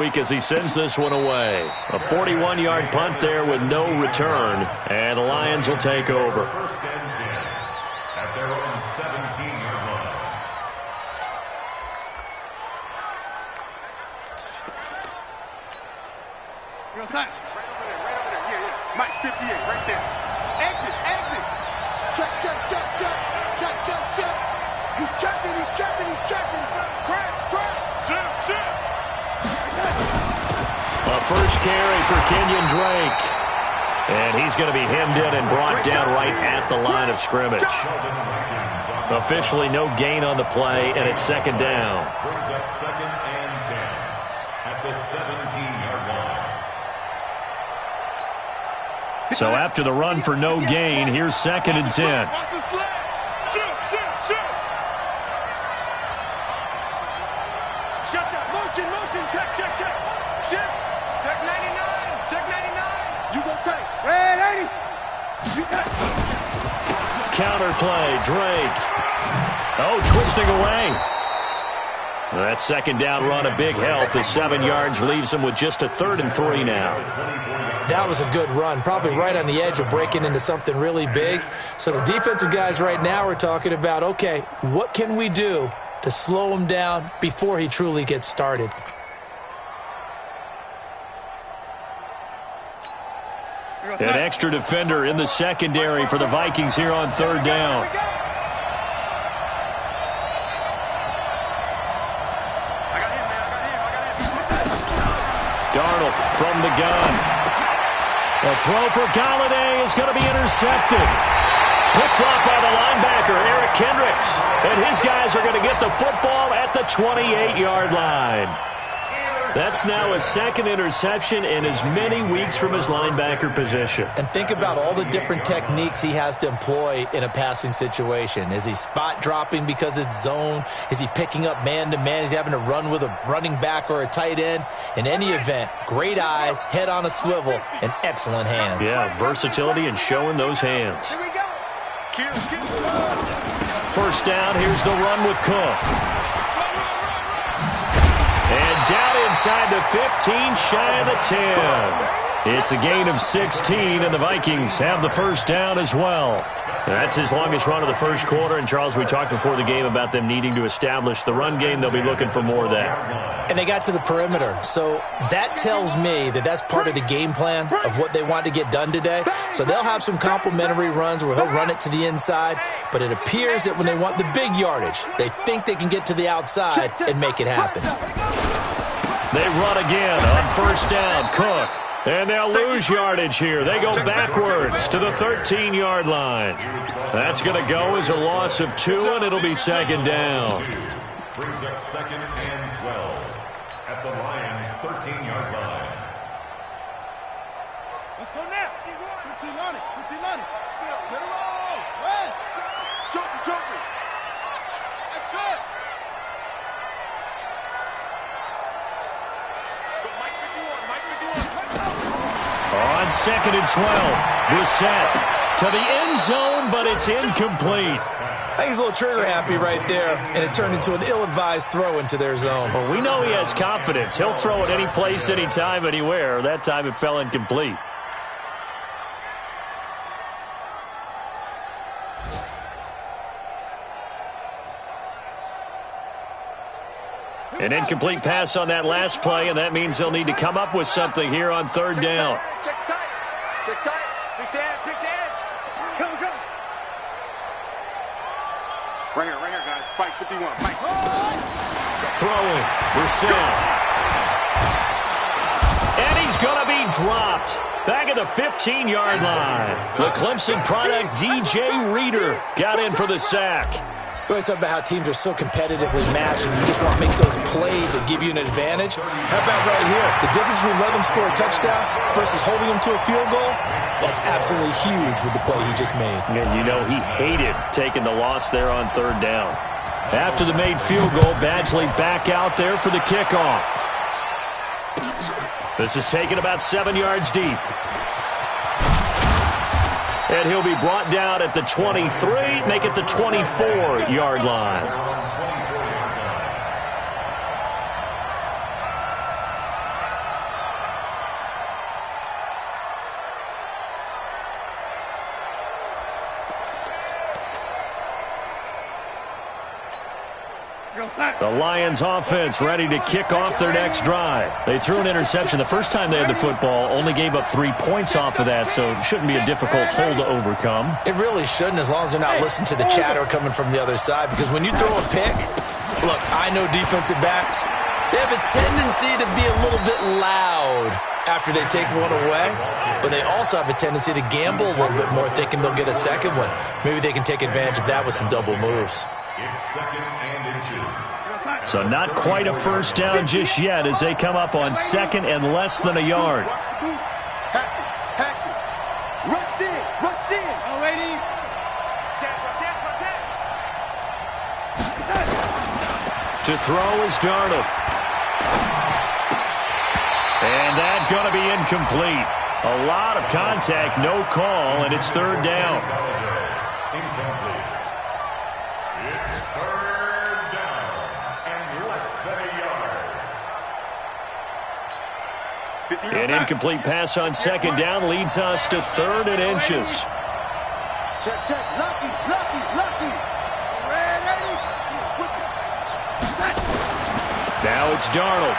week as he sends this one away. A 41-yard punt there with no return, and the Lions will take over. First and 10 at their own 17-yard line. You're outside. Right over there. Yeah. Mike 58, right there. Exit. Check. He's checking. Crash. Shit. A first carry for Kenyon Drake. And he's going to be hemmed in and brought down right at the line of scrimmage. Officially no gain on the play, and it's second down. Brings up second and 10 at the 17-yard line. So after the run for no gain, here's second and 10. Motion, check. Check 99. You gonna take. Red 80. You take. Counter play, Drake. Oh, twisting away. That second down run, a big help. The 7 yards leaves him with just a 3rd and 3 now. That was a good run, probably right on the edge of breaking into something really big. So the defensive guys right now are talking about, okay, what can we do to slow him down before he truly gets started? An extra defender in the secondary for the Vikings here on 3rd down. Darnold from the gun. A throw for Galladay is going to be intercepted. Picked off by the linebacker, Eric Kendricks. And his guys are going to get the football at the 28-yard line. That's now a second interception in as many weeks from his linebacker position. And think about all the different techniques he has to employ in a passing situation. Is he spot dropping because it's zone? Is he picking up man-to-man? Is he having to run with a running back or a tight end? In any event, great eyes, head on a swivel, and excellent hands. Yeah, versatility and showing those hands. Here we go. First down, here's the run with Cook. And down inside the 15, shy of the 10. It's a gain of 16, and the Vikings have the first down as well. That's his longest run of the first quarter. And, Charles, we talked before the game about them needing to establish the run game. They'll be looking for more of that. And they got to the perimeter. So that tells me that that's part of the game plan of what they want to get done today. So they'll have some complementary runs where he'll run it to the inside. But it appears that when they want the big yardage, they think they can get to the outside and make it happen. They run again on first down. Cook. And they'll lose yardage here. They go backwards to the 13-yard line. That's going to go as a loss of 2, and it'll be second down. Brings up second and 12 at the Lions' 13-yard line. Let's go now. 15 on it. Get it all. West. Joker. That's it. On second and 12, Brissett to the end zone, but it's incomplete. I think he's a little trigger happy right there, and it turned into an ill-advised throw into their zone. Well, we know he has confidence. He'll throw it any place, anytime, anywhere. That time it fell incomplete. An incomplete pass on that last play, and that means they'll need to come up with something here on 3rd down. Check tight. Pick the edge. Come. Right here, guys. Fight 51. Fight. Throwing. Brissett. And he's going to be dropped. Back at the 15-yard line. The Clemson product, DJ Reader, got in for the sack. We always talk about how teams are so competitively matched, and you just want to make those plays that give you an advantage. How about right here? The difference between letting him score a touchdown versus holding him to a field goal, that's absolutely huge with the play he just made. And you know he hated taking the loss there on 3rd down. After the made field goal, Badgley back out there for the kickoff. This is taken about 7 yards deep. And he'll be brought down at the 23, make it the 24-yard line. The Lions offense ready to kick off their next drive. They threw an interception the first time they had the football, only gave up 3 points off of that, so it shouldn't be a difficult hole to overcome. It really shouldn't, as long as they're not listening to the chatter coming from the other side, because when you throw a pick, look, I know defensive backs, they have a tendency to be a little bit loud after they take one away, but they also have a tendency to gamble a little bit more, thinking they'll get a second one. Maybe they can take advantage of that with some double moves. It's 2nd and inches. So not quite a first down just yet as they come up on 2nd and less than a yard. Rush in. Already. To throw is Darnold. And that's going to be incomplete. A lot of contact, no call, and it's 3rd down. Incomplete. It's 3rd down and less than a yard. An incomplete pass on 2nd down leads us to 3rd and inches. Check. Lucky. Ready. Switch it. Now it's Darnold.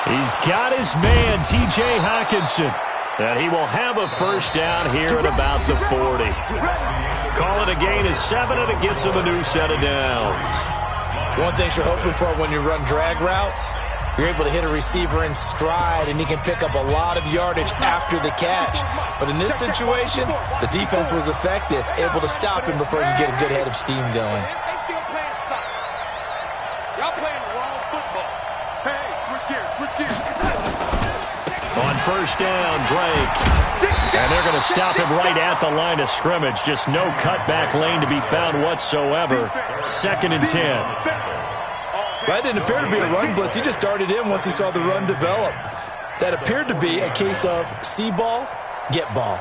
He's got his man, T.J. Hockenson. And he will have a first down here at about the 40. Call it a gain of 7, and it gets him a new set of downs. One thing you're hoping for when you run drag routes, you're able to hit a receiver in stride, and he can pick up a lot of yardage after the catch. But in this situation, the defense was effective, able to stop him before he could get a good head of steam going. They still playing soccer. Y'all playing the wrong football. Hey, switch gears. On first down, Drake. And they're going to stop him right at the line of scrimmage. Just no cutback lane to be found whatsoever. 2nd and 10. That didn't appear to be a run blitz. He just darted in once he saw the run develop. That appeared to be a case of see ball, get ball.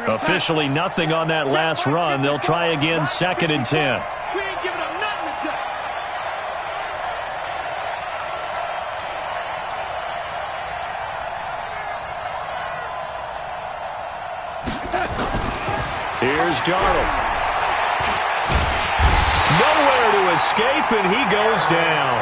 Officially nothing on that last run. They'll try again, 2nd and 10. We ain't giving up nothing today. Here's Darnold. Nowhere to escape, and he goes down.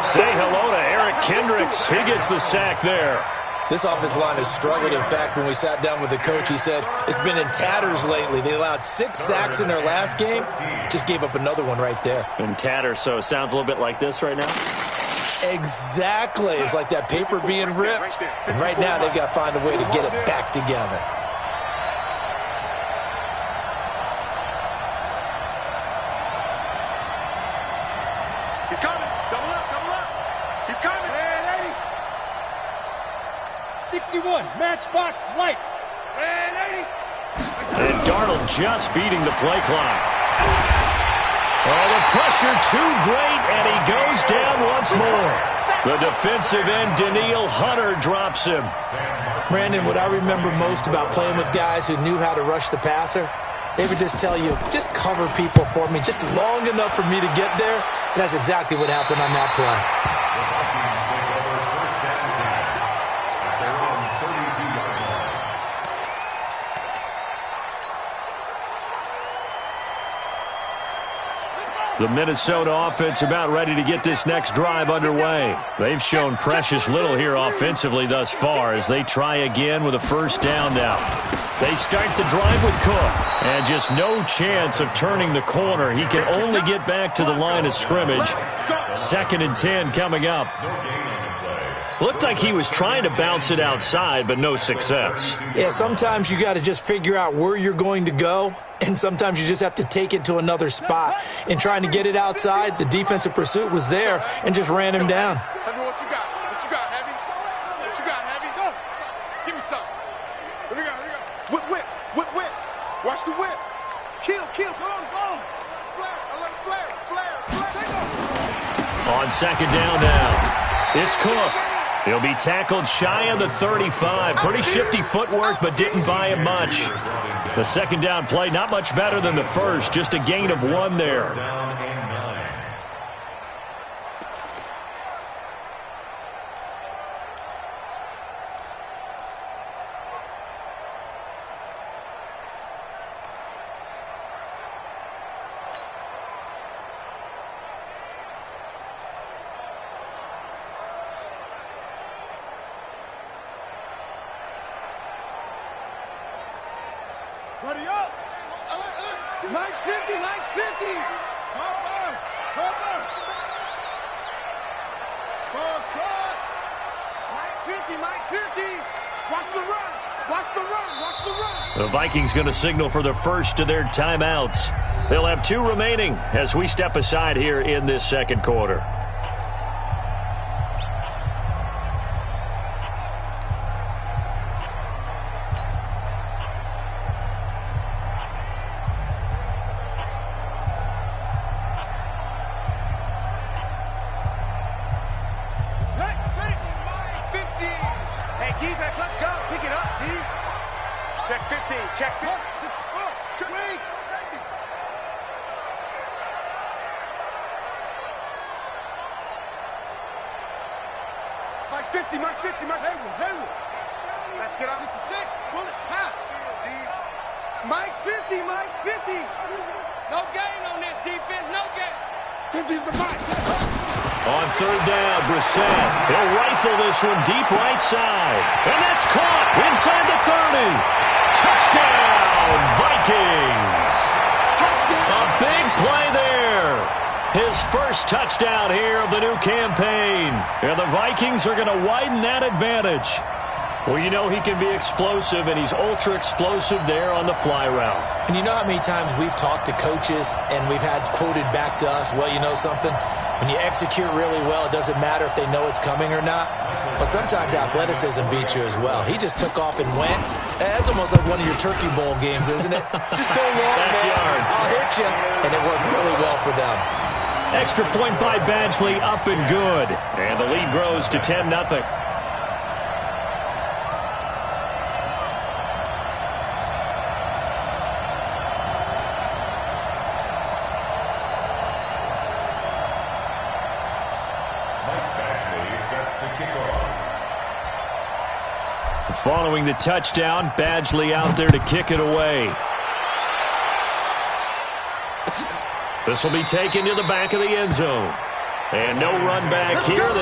Say hello to Eric Kendricks. He gets the sack there. This offensive line has struggled. In fact, when we sat down with the coach, he said it's been in tatters lately. They allowed 6 sacks in their last game. Just gave up another one right there. In tatters, so it sounds a little bit like this right now. Exactly. It's like that paper being ripped. And right now, they've got to find a way to get it back together. He's coming. Double up. He's coming. 61, matchbox lights. And Darnold just beating the play clock. Oh, the pressure too great, and he goes down once more. The defensive end, Daniil Hunter, drops him. Brandon, what I remember most about playing with guys who knew how to rush the passer, they would just tell you, just cover people for me, just long enough for me to get there. And that's exactly what happened on that play. The Minnesota offense about ready to get this next drive underway. They've shown precious little here offensively thus far as they try again with a first down now. They start the drive with Cook, and just no chance of turning the corner. He can only get back to the line of scrimmage. 2nd and 10 coming up. Looked like he was trying to bounce it outside, but no success. Yeah, sometimes you got to just figure out where you're going to go, and sometimes you just have to take it to another spot. In trying to get it outside, the defensive pursuit was there and just ran him down. What you got? What you got, Heavy? What you got, Heavy? Go. Give me something. Here we go. Whip. Watch the whip. Kill. Go on. Flare. I let it flare. Take off. On 2nd down now, it's Cook. He'll be tackled shy of the 35. Pretty shifty footwork, but didn't buy him much. The 2nd down play, not much better than the first. Just a gain of 1 there. Buddy up. Mike's 50, Mike's 50. Cover. Ball trot. Mike 50, Mike 50. Watch the run. Watch the run. Watch the run. The Vikings going to signal for the first of their timeouts. They'll have 2 remaining as we step aside here in this second quarter. Mike's 50, Mike's 50. No gain on this defense, no gain. 50's the Mike. On third down, Brissett. He'll rifle this one deep right side. And that's caught inside the 30. Touchdown, Vikings. A big play there. His first touchdown here of the new campaign. And the Vikings are going to widen that advantage. Well, you know he can be explosive, and he's ultra-explosive there on the fly route. And you know how many times we've talked to coaches and we've had quoted back to us, well, you know something? When you execute really well, it doesn't matter if they know it's coming or not. But sometimes athleticism beats you as well. He just took off and went. That's almost like one of your Turkey Bowl games, isn't it? Just go long, man. I'll hit you. And it worked really well for them. Extra point by Badgley, up and good. And the lead grows to 10-0. Following the touchdown, Badgley out there to kick it away. This will be taken to the back of the end zone. And no run back here.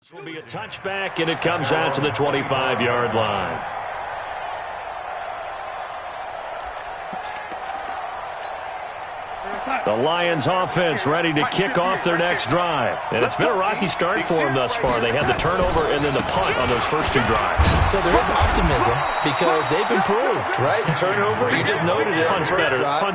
This will be a touchback, and it comes out to the 25-yard line. The Lions offense ready to kick off their next drive. And it's been a rocky start for them thus far. They had the turnover and then the punt on those first 2 drives. So there is optimism because they've improved, right? Turnover, you just noted it. Punt's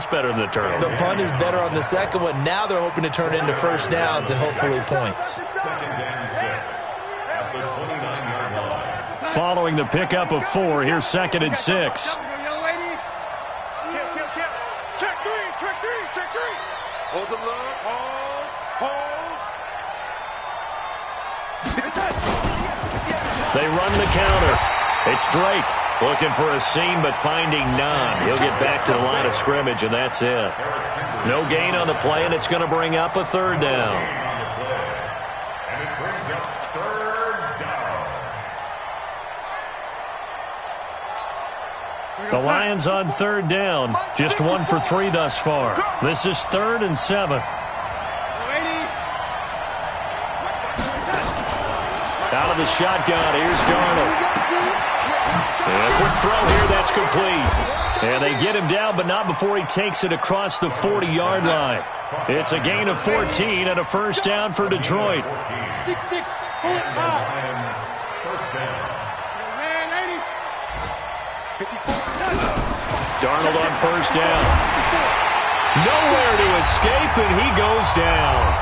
better than the turnover. The punt is better on the second one. Now they're hoping to turn it into first downs and hopefully points. Second and 6 at the 29-yard line. Following the pickup of 4, here's second and 6. Hold the look. Hold. They run the counter. It's Drake looking for a seam but finding none. He'll get back to the line of scrimmage, and that's it. No gain on the play, and it's going to bring up a third down. And it brings up third down. The Lions on third down. Just 1 for 3 thus far. This is 3rd and 7. Out of the shotgun, here's Darnold. And a quick throw here, that's complete. And they get him down, but not before he takes it across the 40-yard line. It's a gain of 14 and a first down for Detroit. 6-6, pull it high. down. Darnold on first down. Nowhere to escape, and he goes down.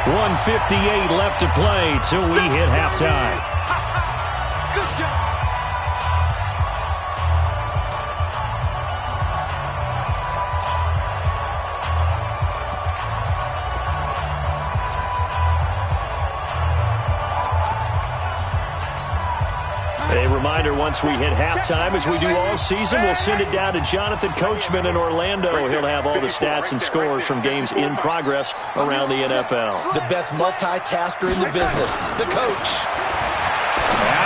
1:58 left to play till we hit halftime. Good shot. A reminder, once we hit halftime, as we do all season, we'll send it down to Jonathan Coachman in Orlando. He'll have all the stats and scores from games in progress around the NFL. The best multitasker in the business, the coach.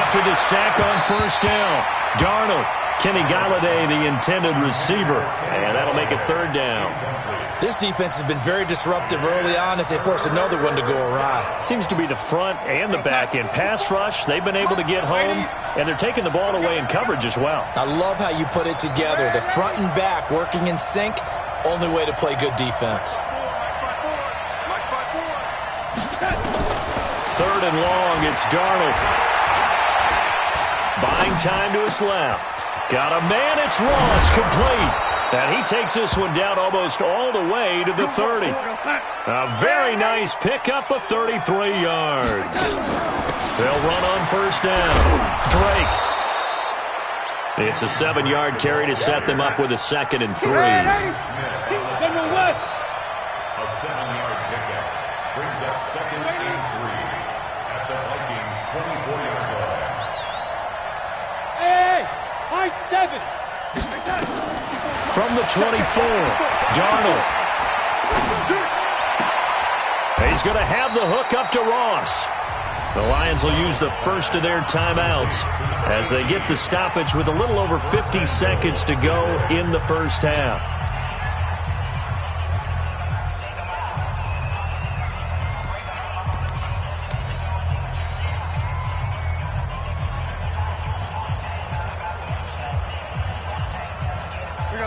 After the sack on first down, Darnold, Kenny Galladay, the intended receiver, and that'll make it third down. This defense has been very disruptive early on as they force another one to go awry. Seems to be the front and the back end. Pass rush, they've been able to get home, and they're taking the ball away in coverage as well. I love how you put it together. The front and back working in sync, only way to play good defense. Third and long, it's Darnold. Buying time to his left. Got a man, it's Ross, complete. And he takes this one down almost all the way to the 30. A very nice pickup of 33 yards. They'll run on first down. Drake. It's a 7-yard carry to set them up with a 2nd and 3. A 7-yard pickup brings up 2nd and 3 at the Vikings' 24-yard line. Hey, high 7. From the 24, Darnold. He's going to have the hook up to Ross. The Lions will use the first of their timeouts as they get the stoppage with a little over 50 seconds to go in the first half.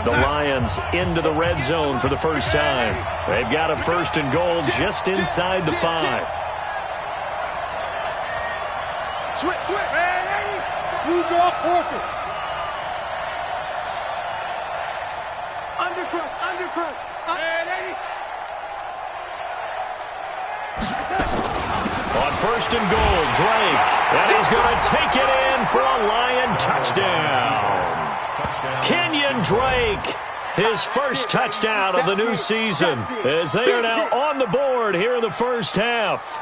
The Lions into the red zone for the first time. They've got a 1st and goal just inside the 5. Switch. Blue draw forfeit. Undercrush. On 1st and goal, Drake. And he's going to take it in for a Lion touchdown. Kenyon Drake, his first touchdown of the new season, as they are now on the board here in the first half.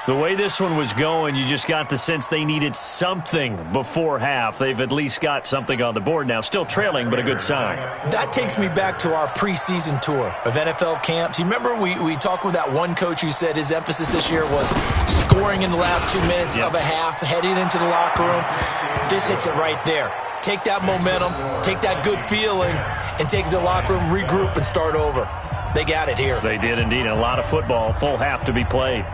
The way this one was going, you just got the sense they needed something before half. They've at least got something on the board now. Still trailing, but a good sign. That takes me back to our preseason tour of NFL camps. You remember we talked with that one coach who said his emphasis this year was scoring in the last 2 minutes of a half, heading into the locker room. This hits it right there. Take that momentum, take that good feeling, and take it to the locker room, regroup, and start over. They got it here. They did indeed. A lot of football, full half to be played.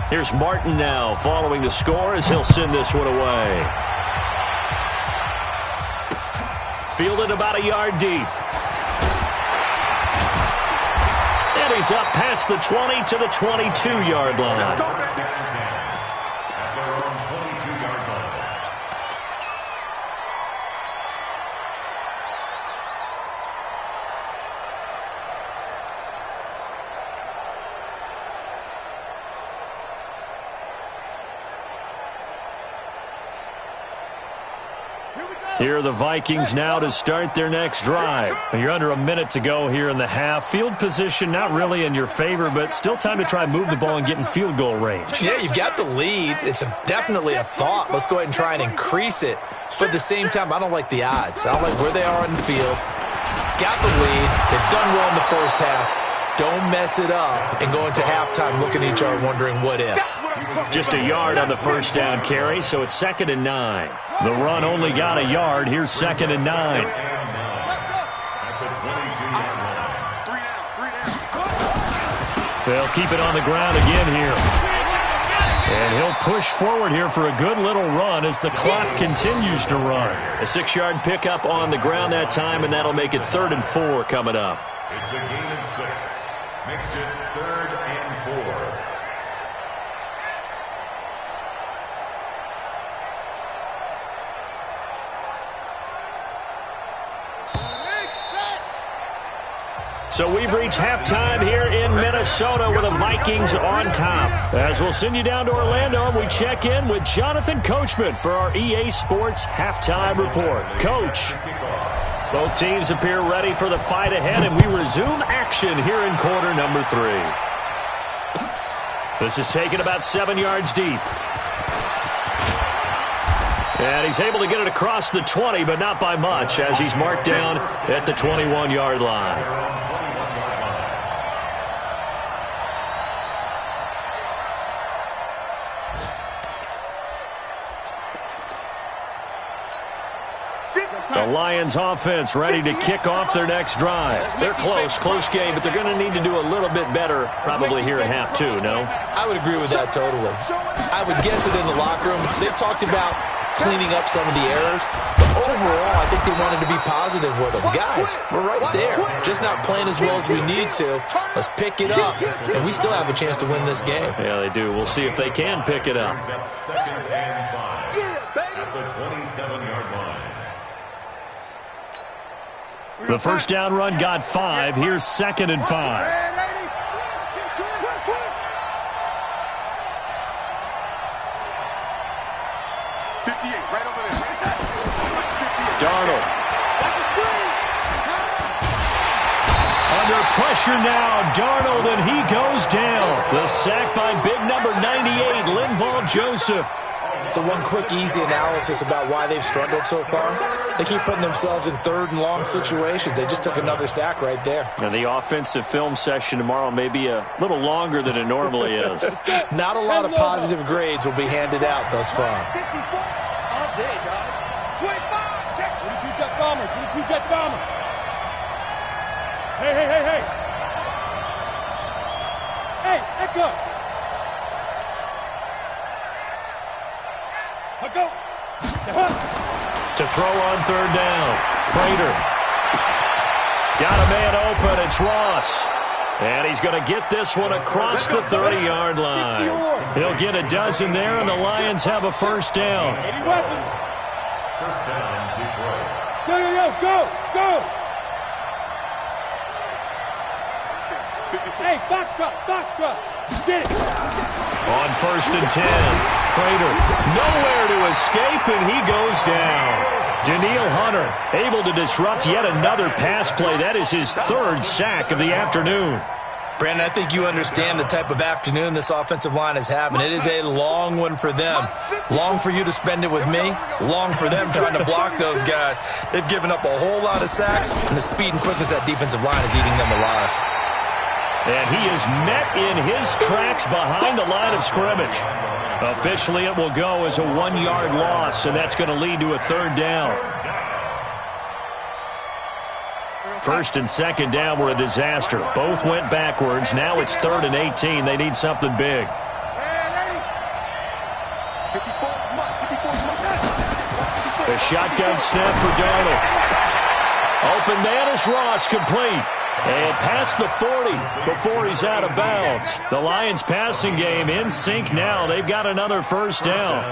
Here's Martin now following the score as he'll send this one away. Fielded about a yard deep. And he's up past the 20 to the 22-yard line. Here are the Vikings now to start their next drive. You're under a minute to go here in the half. Field position not really in your favor, but still time to try and move the ball and get in field goal range. Yeah, you've got the lead. It's definitely a thought. Let's go ahead and try and increase it. But at the same time, I don't like the odds. I don't like where they are on the field. Got the lead. They've done well in the first half. Don't mess it up and go into halftime looking at each other wondering what if. Just a yard on the first down carry, so it's 2nd and 9. The run only got a yard. Here's 2nd and 9. They'll keep it on the ground again here. And he'll push forward here for a good little run as the clock continues to run. A 6-yard pickup on the ground that time, and that'll make it 3rd and 4 coming up. It's a gain of 6. Makes it 3rd and 4. So we've reached halftime here in Minnesota with the Vikings on top. As we'll send you down to Orlando, we check in with Jonathan Coachman for our EA Sports Halftime Report. Coach, both teams appear ready for the fight ahead, and we resume action here in quarter number 3. This is taken about 7 yards deep. And he's able to get it across the 20, but not by much, as he's marked down at the 21-yard line. The Lions offense ready to kick off their next drive. They're close game, but they're going to need to do a little bit better probably here in half 2, no? I would agree with that totally. I would guess it in the locker room. They talked about cleaning up some of the errors, but overall, I think they wanted to be positive with them. Guys, we're right there. Just not playing as well as we need to. Let's pick it up, and we still have a chance to win this game. Yeah, they do. We'll see if they can pick it up. 2nd and 5 at the 27-yard line. The first down run got 5. Here's 2nd and 5. 58, right over there. Darnold. Under pressure now, Darnold, and he goes down. The sack by big number 98, Linval Joseph. So one quick, easy analysis about why they've struggled so far. They keep putting themselves in 3rd and long situations. They just took another sack right there. And the offensive film session tomorrow may be a little longer than it normally is. Not a lot of positive grades will be handed out thus far. 54 all day, dog. 25, check. 22 Jet Bomber, 22 Jet Bomber. Hey. Hey, Echo. Go. To throw on 3rd down. Prater. Got a man open. It's Ross. And he's going to get this one across the 30-yard line. He'll get a dozen there, and the Lions have a first down. First down, Detroit. Go. Hey, Foxtrot. Get it. On 1st and 10, Prater nowhere to escape, and he goes down. Daniil Hunter able to disrupt yet another pass play. That is his 3rd sack of the afternoon. Brandon, I think you understand the type of afternoon this offensive line is having. It is a long one for them. Long for you to spend it with me. Long for them trying to block those guys. They've given up a whole lot of sacks, and the speed and quickness of that defensive line is eating them alive. And he is met in his tracks behind the line of scrimmage. Officially, it will go as a 1-yard loss, and that's going to lead to a 3rd down. 1st and 2nd down were a disaster. Both went backwards. Now it's 3rd and 18. They need something big. The shotgun snap for Darnold. Open man is Ross, complete. And past the 40 before he's out of bounds. The Lions passing game in sync now. They've got another first down.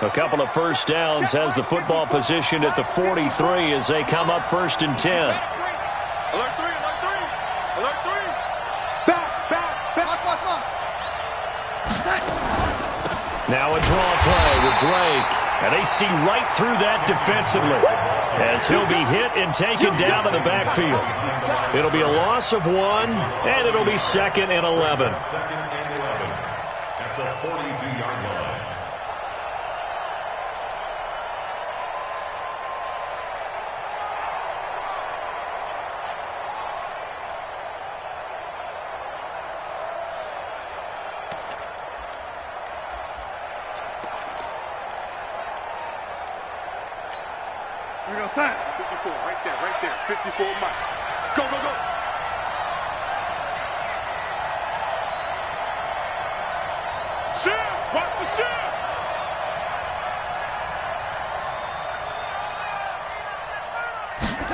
A couple of first downs has the football positioned at the 43 as they come up 1st and 10. Alert 3. Back. Now a draw play with Drake. And they see right through that defensively as he'll be hit and taken down to the backfield. It'll be a loss of 1, and it'll be 2nd and 11. 2nd and 11 at the 42-yard line. We're going to sign. 54, right there. 54, Mike. Go.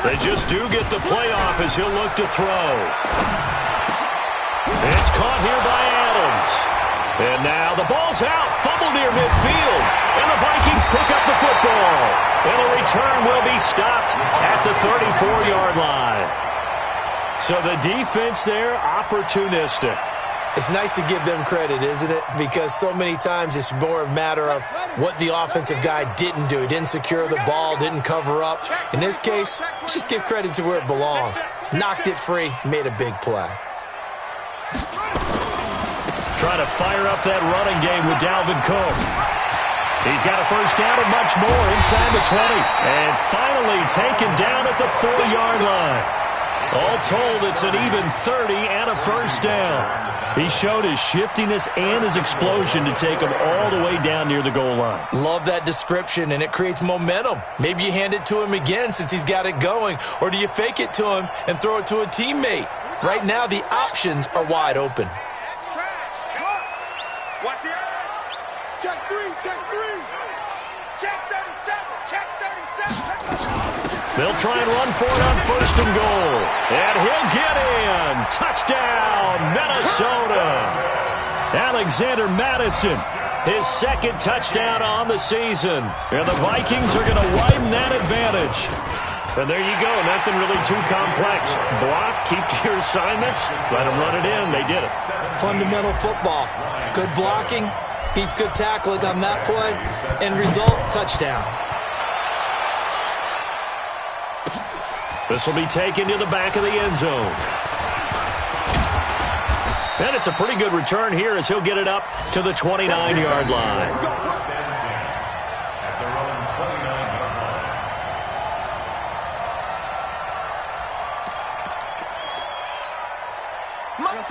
They just do get the playoff as he'll look to throw. It's caught here by Adams. And now the ball's out. Fumble near midfield. And the Vikings pick up the football. And the return will be stopped at the 34-yard line. So the defense there, opportunistic. It's nice to give them credit, isn't it? Because so many times it's more a matter of what the offensive guy didn't do. He didn't secure the ball, didn't cover up. In this case, let's just give credit to where it belongs. Knocked it free, made a big play. Trying to fire up that running game with Dalvin Cook. He's got a first down and much more inside the 20. And finally taken down at the 4-yard line. All told, it's an even 30 and a first down. He showed his shiftiness and his explosion to take him all the way down near the goal line. Love that description, and it creates momentum. Maybe you hand it to him again since he's got it going, or do you fake it to him and throw it to a teammate? Right now, the options are wide open. Watch the eye. Check 3, check 3. Check 37, check 37. They'll try and run for it on first and goal. And he'll get in. Touchdown, Minnesota. Alexander Mattison, his second touchdown on the season. And the Vikings are going to widen that advantage. And there you go. Nothing really too complex. Block, keep to your assignments, let them run it in. They did it. Fundamental football. Good blocking beats good tackling on that play. End result, touchdown. This will be taken to the back of the end zone. And it's a pretty good return here as he'll get it up to the 29-yard line.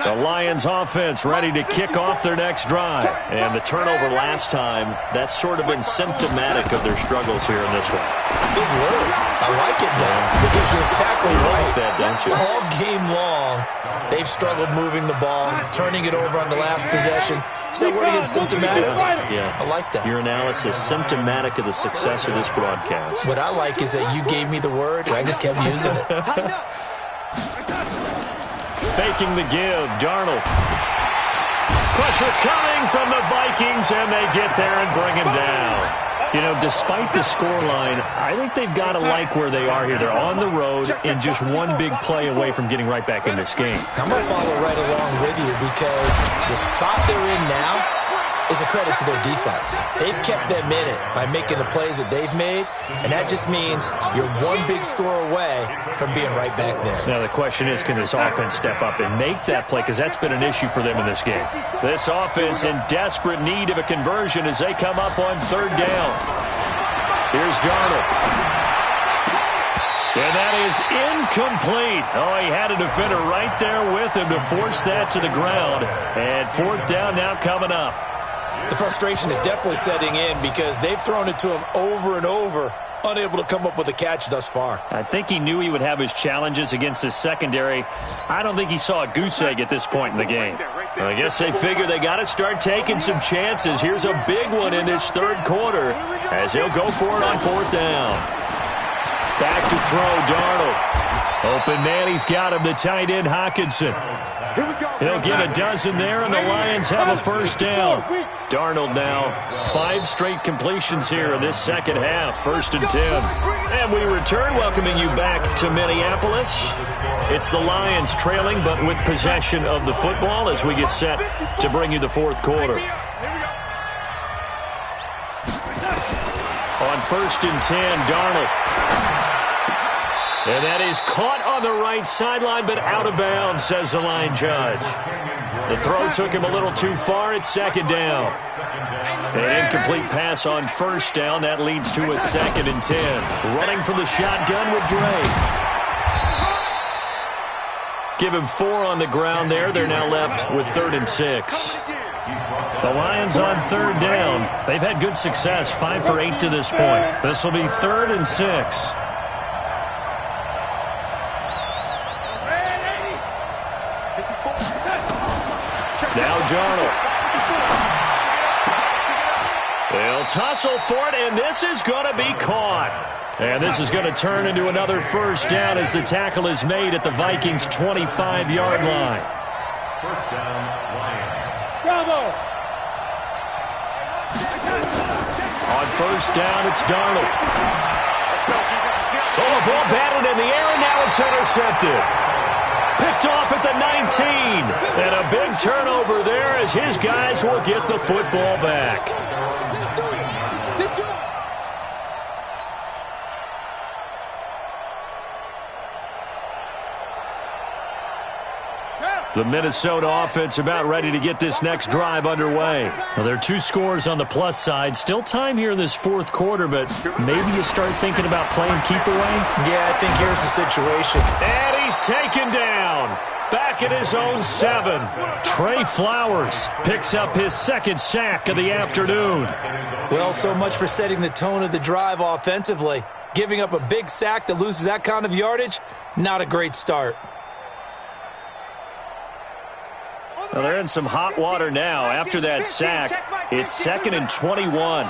The Lions offense ready to kick off their next drive. And the turnover last time, that's sort of been symptomatic of their struggles here in this one. Good word. I like it now because you're exactly right. Like that, don't you? All game long, they've struggled moving the ball, turning it over on the last possession. Is that word again, symptomatic? Yeah. I like that. Your analysis, symptomatic of the success of this broadcast. What I like is that you gave me the word, and I just kept using it. Faking the give, Darnold. Pressure coming from the Vikings, and they get there and bring him down. You know, despite the scoreline, I think they've got to like where they are here. They're on the road and just one big play away from getting right back in this game. I'm going to follow right along with you because the spot they're in now is a credit to their defense. They've kept them in it by making the plays that they've made, and that just means you're one big score away from being right back there. Now, the question is, can this offense step up and make that play? Because that's been an issue for them in this game. This offense in desperate need of a conversion as they come up on third down. Here's Darnold. And that is incomplete. Oh, he had a defender right there with him to force that to the ground. And fourth down now coming up. The frustration is definitely setting in because they've thrown it to him over and over, unable to come up with a catch thus far. I think he knew he would have his challenges against his secondary. I don't think he saw a goose egg at this point in the game. I guess they figure they got to start taking some chances. Here's a big one in this third quarter as he'll go for it on fourth down. Back to throw, Darnold. Open man, he's got him, the tight end, Hockenson. He'll get a dozen there, and the Lions have a first down. Darnold now, 5 straight completions here in this second half, 1st and 10. And we return, welcoming you back to Minneapolis. It's the Lions trailing, but with possession of the football as we get set to bring you the fourth quarter. On 1st and 10, Darnold. And that is caught on the right sideline, but out of bounds, says the line judge. The throw took him a little too far. It's second down. An incomplete pass on first down. That leads to a 2nd and 10. Running from the shotgun with Dre. Give him 4 on the ground there. They're now left with 3rd and 6. The Lions on third down. They've had good success, 5 for 8 to this point. This will be 3rd and 6. Now Darnold. They'll tussle for it, and this is going to be caught. And this is going to turn into another first down as the tackle is made at the Vikings' 25-yard line. First down, Lions. Bravo! On first down, it's Darnold. Oh, the ball batted in the air, and now it's intercepted. Picked off at the 19. And a big turnover there as his guys will get the football back. The Minnesota offense about ready to get this next drive underway. Well, there are 2 scores on the plus side. Still time here in this fourth quarter, but maybe you start thinking about playing keep away? Yeah, I think here's the situation. And he's taken down. Back at his own 7. Trey Flowers picks up his second sack of the afternoon. Well, so much for setting the tone of the drive offensively. Giving up a big sack that loses that kind of yardage, not a great start. Well, they're in some hot water now. After that sack, it's 2nd and 21.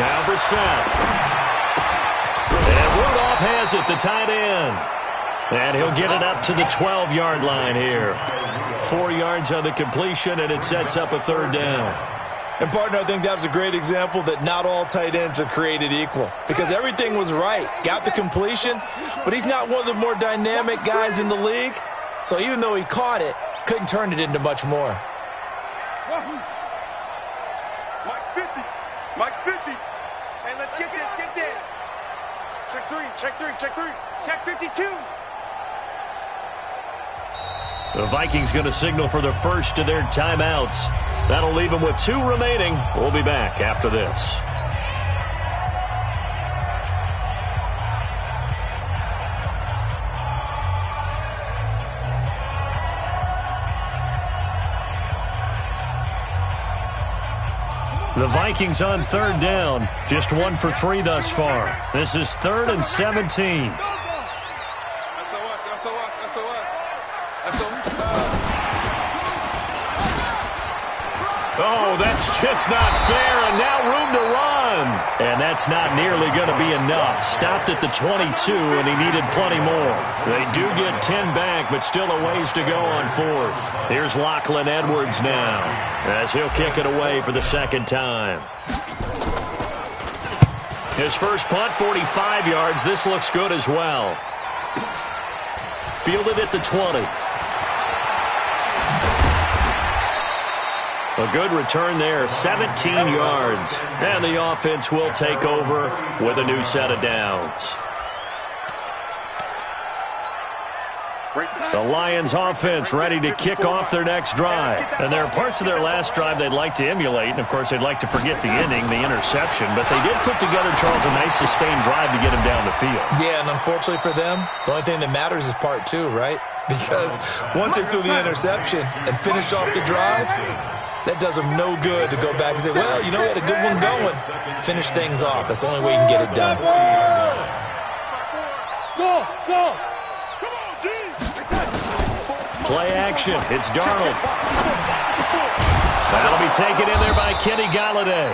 Now Brissett. And Rudolph has it, the tight end. And he'll get it up to the 12-yard line here. 4 yards on the completion, and it sets up a third down. And, partner, I think that was a great example that not all tight ends are created equal. Because everything was right. Got the completion, but he's not one of the more dynamic guys in the league. So even though he caught it, couldn't turn it into much more. Mike's 50. Mike's 50. Hey, let's get this, get this. Check 3, check 3, check 3. Check 52. The Vikings going to signal for the first of their timeouts. That'll leave them with 2 remaining. We'll be back after this. The Vikings on third down. Just 1 for 3 thus far. This is 3rd and 17. Oh, that's just not fair, and now room to run. And that's not nearly going to be enough. Stopped at the 22, and he needed plenty more. They do get 10 back, but still a ways to go on 4th. Here's Lachlan Edwards now, as he'll kick it away for the second time. His first punt, 45 yards. This looks good as well. Fielded at the 20. A good return there, 17 yards. And the offense will take over with a new set of downs. The Lions offense ready to kick off their next drive. And there are parts of their last drive they'd like to emulate. And, of course, they'd like to forget the ending, the interception. But they did put together, Charles, a nice sustained drive to get him down the field. Yeah, and unfortunately for them, the only thing that matters is part 2, right? Because once they threw the interception and finished off the drive, that does them no good to go back and say, well, you know, we had a good one going. Finish things off. That's the only way you can get it done. Go, go. Play action. It's Darnold. That'll be taken in there by Kenny Galladay.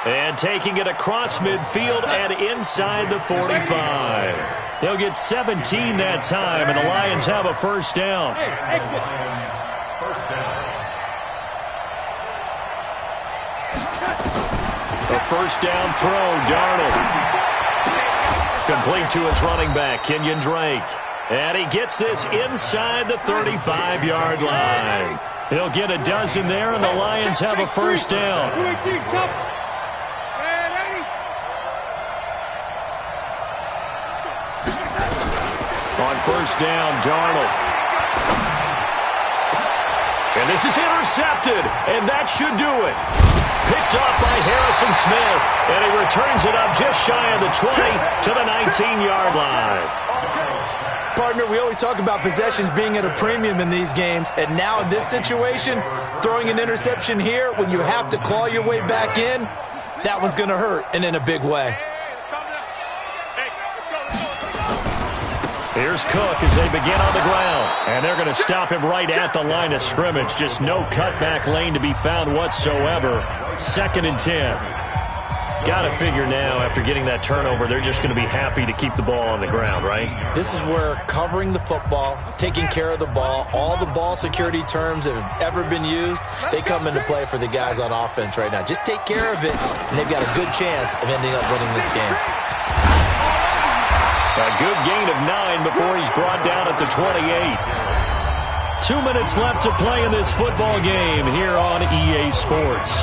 And taking it across midfield and inside the 45. He'll get 17 that time, and the Lions have a first down. First down. A first down throw, Darnold. Complete to his running back, Kenyon Drake. And he gets this inside the 35-yard line. He'll get a dozen there, and the Lions have a first down. On first down, Darnold. And this is intercepted, and that should do it. Picked off by Harrison Smith, and he returns it up just shy of the 20 to the 19-yard line. Partner, we always talk about possessions being at a premium in these games, and now in this situation, throwing an interception here when you have to claw your way back in, that one's going to hurt, and in a big way. Here's Cook as they begin on the ground. And they're going to stop him right at the line of scrimmage. Just no cutback lane to be found whatsoever. 2nd and 10. Got to figure now, after getting that turnover, they're just going to be happy to keep the ball on the ground, right? This is where covering the football, taking care of the ball, all the ball security terms that have ever been used, they come into play for the guys on offense right now. Just take care of it, and they've got a good chance of ending up winning this game. A good gain of 9 before he's brought down at the 28. 2 minutes left to play in this football game here on EA Sports.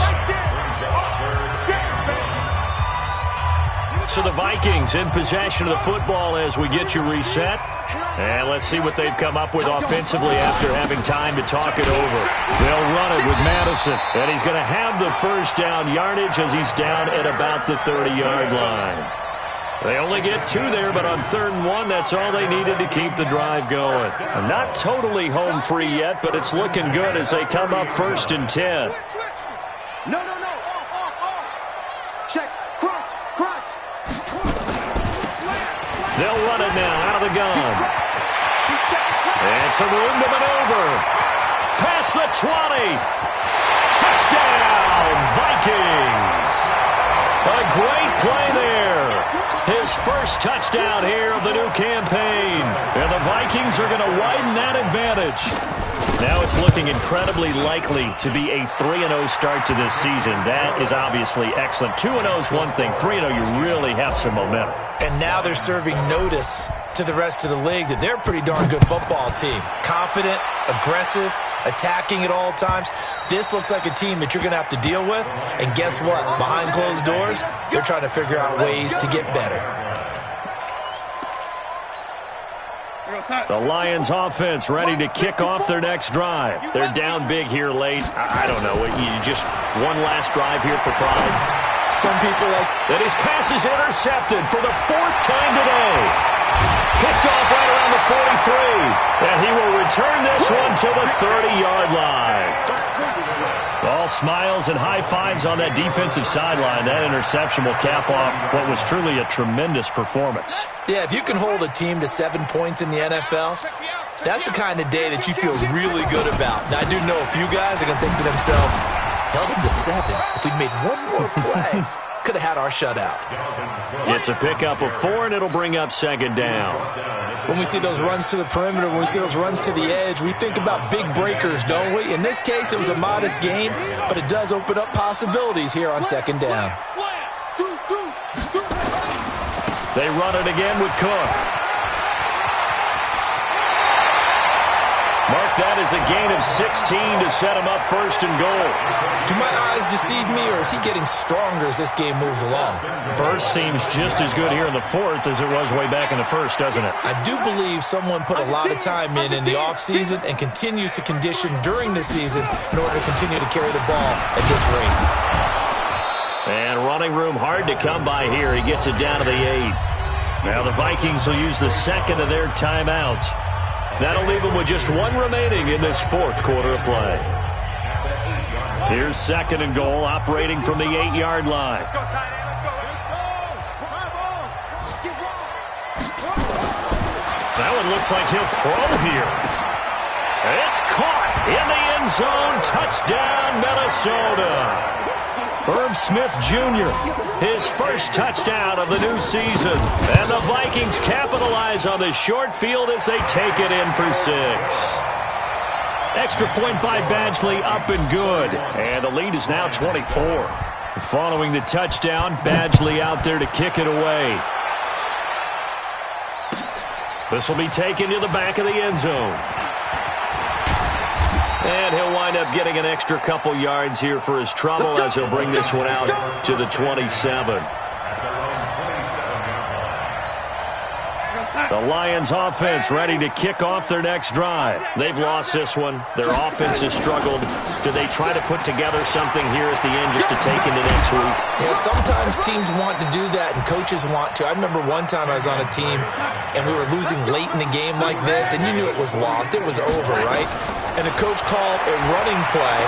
So the Vikings in possession of the football as we get you reset. And let's see what they've come up with offensively after having time to talk it over. They'll run it with Madison. And he's going to have the first down yardage as he's down at about the 30-yard line. They only get 2 there, but on 3rd and 1, that's all they needed to keep the drive going. Not totally home free yet, but it's looking good as they come up 1st and 10. No. Check. Crunch. They'll run it now out of the gun. And some room to maneuver. Past the 20. Touchdown, Vikings. A great play there. His first touchdown here of the new campaign. And the Vikings are going to widen that advantage. Now it's looking incredibly likely to be a 3-0 start to this season. That is obviously excellent. 2-0 is one thing. 3-0, you really have some momentum. And now they're serving notice to the rest of the league that they're a pretty darn good football team. Confident, aggressive, attacking at all times. This looks like a team that you're going to have to deal with. And guess what? Behind closed doors, they're trying to figure out ways to get better. The Lions offense ready to kick off their next drive. They're down big here late. I don't know. You just one last drive here for pride. Some people like... And his pass is intercepted for the 4th time today. Picked off right around the 43. And he will return this one to the 30-yard line. All smiles and high fives on that defensive sideline. That interception will cap off what was truly a tremendous performance. Yeah, if you can hold a team to 7 points in the NFL, that's the kind of day that you feel really good about. Now, I do know a few guys are going to think to themselves, held them to 7. If we'd made one more play, could have had our shutout. It's a pickup of 4, and it'll bring up 2nd down. When we see those runs to the perimeter, when we see those runs to the edge, we think about big breakers, don't we? In this case, it was a modest gain, but it does open up possibilities here on 2nd down. They run it again with Cook. Mark that as a gain of 16 to set him up 1st and goal. Do my eyes deceive me, or is he getting stronger as this game moves along? Burst seems just as good here in the 4th as it was way back in the 1st, doesn't it? I do believe someone put a lot of time in the offseason and continues to condition during the season in order to continue to carry the ball at this rate. And running room hard to come by here. He gets it down to the 8. Now the Vikings will use the 2nd of their timeouts. That'll leave them with just 1 remaining in this 4th quarter of play. Here's 2nd and goal, operating from the 8-yard line. That one looks like he'll throw here. It's caught in the end zone. Touchdown, Minnesota. Herb Smith Jr., his first touchdown of the new season. And the Vikings capitalize on this short field as they take it in for 6. Extra point by Badgley, up and good. And the lead is now 24. Following the touchdown, Badgley out there to kick it away. This will be taken to the back of the end zone. And he'll wind up getting an extra couple yards here for his trouble as he'll bring this one out to the 27. The Lions offense ready to kick off their next drive. They've lost this one. Their offense has struggled. Do they try to put together something here at the end just to take into next week? Yeah, sometimes teams want to do that and coaches want to. I remember one time I was on a team and we were losing late in the game like this and you knew it was lost. It was over, right? And the coach called a running play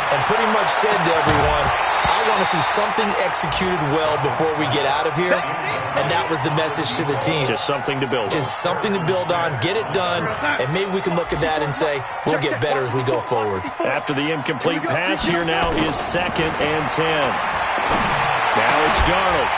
and pretty much said to everyone, I want to see something executed well before we get out of here, and that was the message to the team. Just something to build on. Just something to build on, get it done, and maybe we can look at that and say, we'll get better as we go forward. After the incomplete pass, here now is 2nd and 10. Now it's Darnold.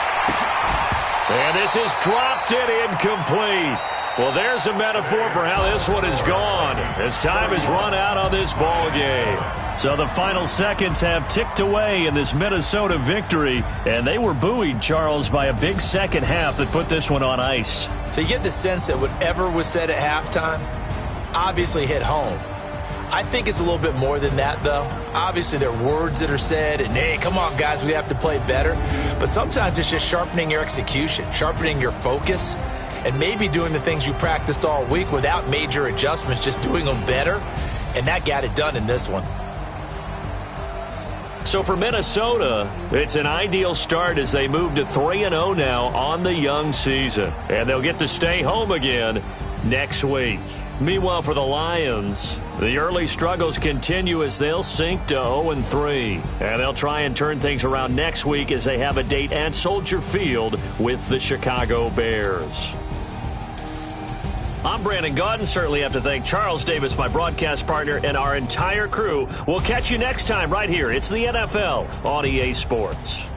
And this is dropped and incomplete. Well, there's a metaphor for how this one is gone as time has run out on this ball game. So the final seconds have ticked away in this Minnesota victory, and they were buoyed, Charles, by a big second half that put this one on ice. So you get the sense that whatever was said at halftime obviously hit home. I think it's a little bit more than that, though. Obviously, there are words that are said, and, hey, come on, guys, we have to play better. But sometimes it's just sharpening your execution, sharpening your focus, and maybe doing the things you practiced all week without major adjustments, just doing them better. And that got it done in this one. So for Minnesota, it's an ideal start as they move to 3-0 now on the young season. And they'll get to stay home again next week. Meanwhile, for the Lions, the early struggles continue as they'll sink to 0-3. And they'll try and turn things around next week as they have a date at Soldier Field with the Chicago Bears. I'm Brandon Gaudin. Certainly have to thank Charles Davis, my broadcast partner, and our entire crew. We'll catch you next time right here. It's the NFL on EA Sports.